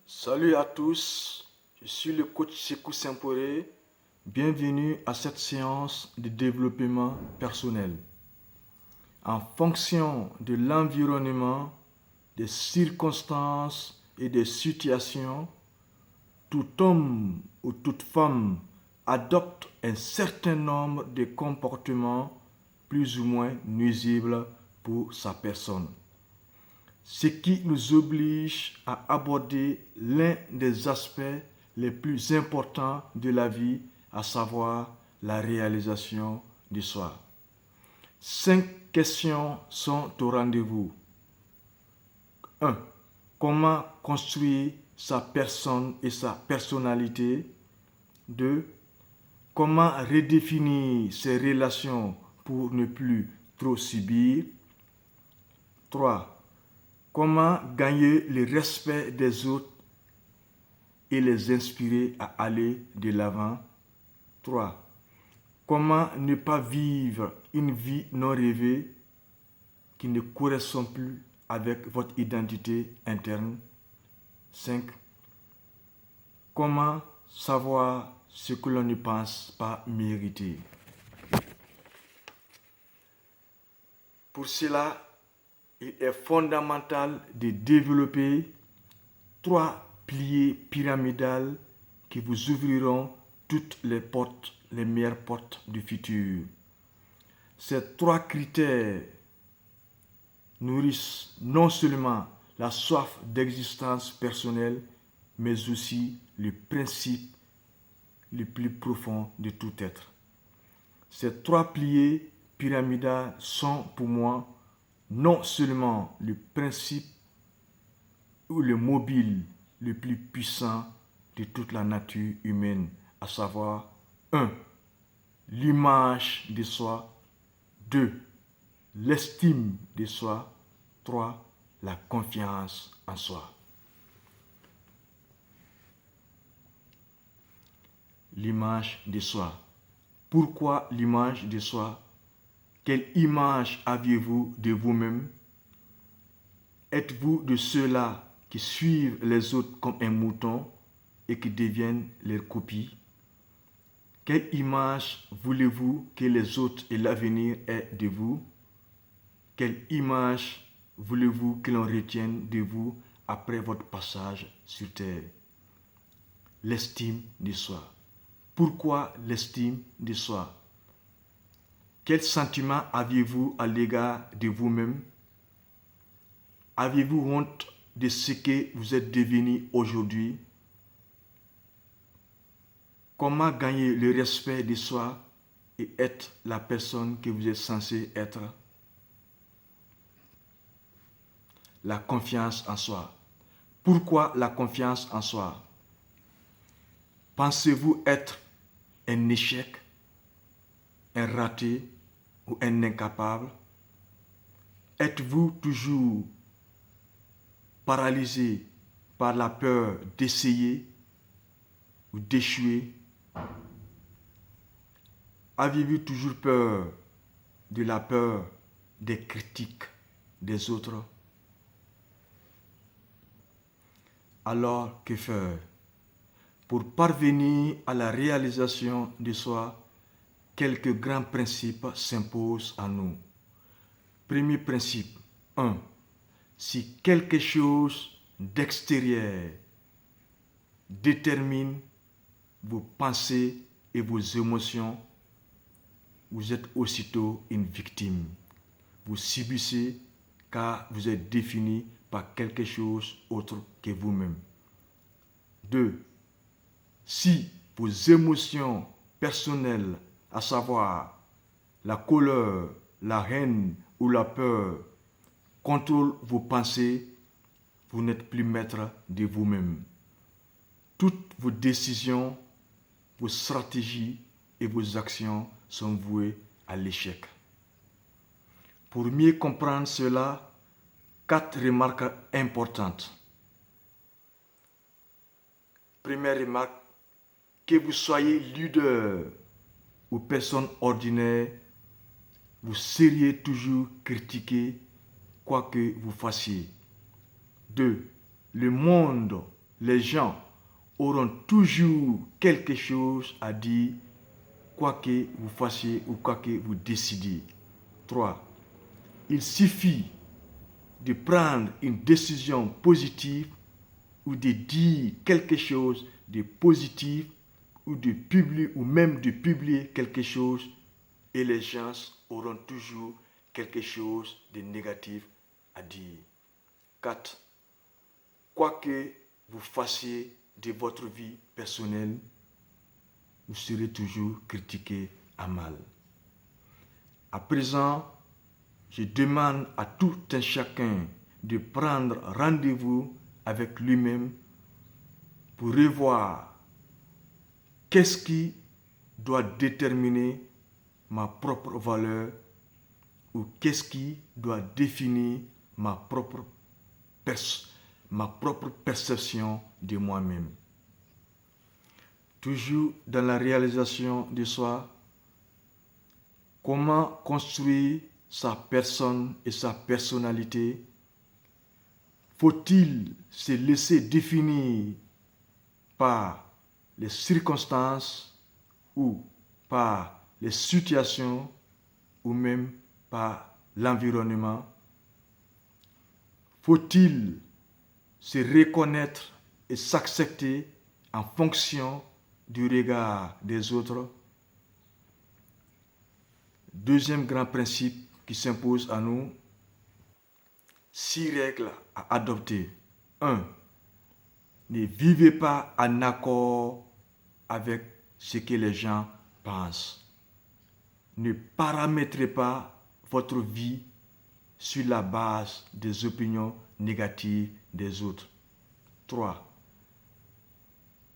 Salut à tous, je suis le coach Sekou Semporé. Bienvenue à cette séance de développement personnel. En fonction de l'environnement, des circonstances et des situations, tout homme ou toute femme adopte un certain nombre de comportements plus ou moins nuisibles pour sa personne. Ce qui nous oblige à aborder l'un des aspects les plus importants de la vie, à savoir la réalisation de soi. 5 questions sont au rendez-vous. 1. Comment construire sa personne et sa personnalité? 2. Comment redéfinir ses relations pour ne plus trop subir? 3. Comment gagner le respect des autres et les inspirer à aller de l'avant? 3. Comment ne pas vivre une vie non rêvée qui ne correspond plus avec votre identité interne? 5. Comment savoir ce que l'on ne pense pas mériter? Pour cela, il est fondamental de développer 3 piliers pyramidales qui vous ouvriront toutes les portes, les meilleures portes du futur. Ces 3 critères nourrissent non seulement la soif d'existence personnelle, mais aussi le principe le plus profond de tout être. Ces 3 piliers pyramidales sont pour moi non seulement le principe ou le mobile le plus puissant de toute la nature humaine, à savoir 1. L'image de soi. 2. L'estime de soi. 3. La confiance en soi. L'image de soi. Pourquoi l'image de soi? Quelle image aviez-vous de vous-même? Êtes-vous de ceux-là qui suivent les autres comme un mouton et qui deviennent leurs copies? Quelle image voulez-vous que les autres et l'avenir aient de vous? Quelle image voulez-vous que l'on retienne de vous après votre passage sur terre? L'estime de soi. Pourquoi l'estime de soi? Quel sentiment aviez-vous à l'égard de vous-même? Avez-vous honte de ce que vous êtes devenu aujourd'hui? Comment gagner le respect de soi et être la personne que vous êtes censé être? La confiance en soi. Pourquoi la confiance en soi? Pensez-vous être un échec, un raté ou un incapable? Êtes-vous toujours paralysé par la peur d'essayer ou d'échouer? Avez-vous toujours peur de la peur des critiques des autres? Alors, que faire? Pour parvenir à la réalisation de soi, quelques grands principes s'imposent à nous. Premier principe, 1. Si quelque chose d'extérieur détermine vos pensées et vos émotions, vous êtes aussitôt une victime. Vous subissez car vous êtes défini par quelque chose autre que vous-même. 2. Si vos émotions personnelles, à savoir la colère, la haine ou la peur, contrôlent vos pensées, vous n'êtes plus maître de vous-même. Toutes vos décisions, vos stratégies et vos actions sont vouées à l'échec. Pour mieux comprendre cela, 4 remarques importantes. Première remarque, que vous soyez leader ou personne ordinaire, vous seriez toujours critiqué quoi que vous fassiez. 2. Le monde, les gens auront toujours quelque chose à dire, quoi que vous fassiez ou quoi que vous décidiez. 3. Il suffit de prendre une décision positive ou de dire quelque chose de positif ou de publier ou même de publier quelque chose et les gens auront toujours quelque chose de négatif à dire. 4. Quoi que vous fassiez de votre vie personnelle, vous serez toujours critiqué à mal. À présent, je demande à tout un chacun de prendre rendez-vous avec lui-même pour revoir qu'est-ce qui doit déterminer ma propre valeur ou qu'est-ce qui doit définir ma propre perception de moi-même. Toujours dans la réalisation de soi, comment construire sa personne et sa personnalité? Faut-il se laisser définir par les circonstances ou par les situations ou même par l'environnement? Faut-il se reconnaître et s'accepter en fonction du regard des autres? Deuxième grand principe qui s'impose à nous, 6 règles à adopter. 1. Ne vivez pas en accord avec ce que les gens pensent. Ne paramétrez pas votre vie sur la base des opinions négatives des autres. 3.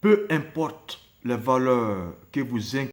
Peu importe les valeurs que vous incarnez,